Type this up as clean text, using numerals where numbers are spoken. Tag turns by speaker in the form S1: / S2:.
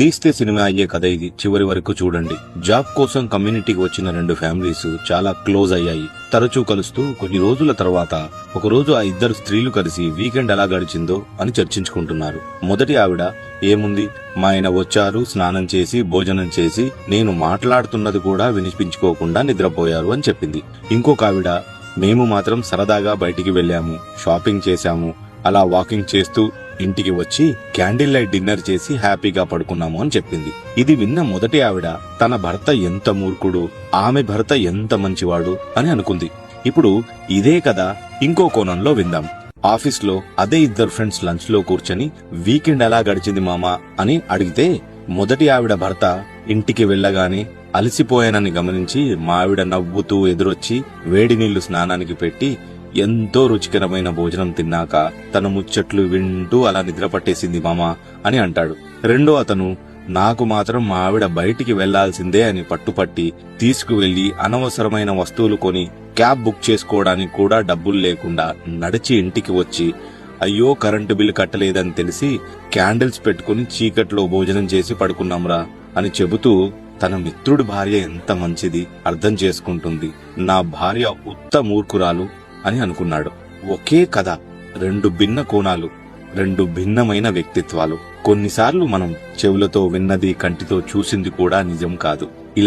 S1: తీస్తే సినిమా అయ్యే కథ ఇది. చివరి వరకు చూడండి. జాబ్ కోసం కమ్యూనిటీకి వచ్చిన రెండు ఫ్యామిలీస్ చాలా క్లోజ్ అయ్యాయి. తరచూ కలుస్తూ కొన్ని రోజుల తర్వాత ఒకరోజు ఆ ఇద్దరు స్త్రీలు కలిసి వీకెండ్ ఎలా గడిచిందో అని చర్చించుకుంటున్నారు. మొదటి ఆవిడ, ఏముంది, మా ఆయన వచ్చారు, స్నానం చేసి భోజనం చేసి నేను మాట్లాడుతున్నది కూడా వినిపించుకోకుండా నిద్రపోయారు అని చెప్పింది. ఇంకొక ఆవిడ, మేము మాత్రం సరదాగా బయటికి వెళ్లాము, షాపింగ్ చేశాము, అలా వాకింగ్ చేస్తూ ఇంటికి వచ్చి క్యాండిల్ లైట్ డిన్నర్ చేసి హ్యాపీగా పడుకున్నాము అని చెప్పింది. ఇది విన్న మొదటి ఆవిడ తన భర్త ఎంత మూర్ఖుడు, ఆమె భర్త ఎంత మంచివాడు అని అనుకుంది. ఇప్పుడు ఇదే కథ ఇంకో కోణంలో విందాం. ఆఫీస్ లో అదే ఇద్దరు ఫ్రెండ్స్ లంచ్ లో కూర్చొని వీకెండ్ ఎలా గడిచింది మామా అని అడిగితే మొదటి ఆవిడ భర్త ఇంటికి వెళ్లగానే అలసిపోయానని గమనించి మా ఆవిడ నవ్వుతూ ఎదురొచ్చి వేడి నీళ్లు స్నానానికి పెట్టి ఎంతో రుచికరమైన భోజనం తిన్నాక తన ముచ్చట్లు వింటూ అలా నిద్ర పట్టేసింది మామా అని అంటాడు. రెండో అతను, నాకు మాత్రం మా ఆవిడ బయటికి వెళ్లాల్సిందే అని పట్టుపట్టి తీసుకువెళ్లి అనవసరమైన వస్తువులు కొని క్యాబ్ బుక్ చేసుకోవడానికి కూడా డబ్బులు లేకుండా నడిచి ఇంటికి వచ్చి అయ్యో కరెంటు బిల్లు కట్టలేదని తెలిసి క్యాండిల్స్ పెట్టుకుని చీకట్లో భోజనం చేసి పడుకున్నాంరా అని చెబుతూ తన మిత్రుడి భార్య ఎంత మంచిది, అర్థం చేసుకుంటుంది, నా భార్య ఉత్త మూర్ఖురాలు అని అనుకున్నాడు. ఒకే కథ, రెండు భిన్న కోణాలు, రెండు భిన్నమైన వ్యక్తిత్వాలు. కొన్నిసార్లు మనం చెవులతో విన్నది, కంటితో చూసింది కూడా నిజం కాదు.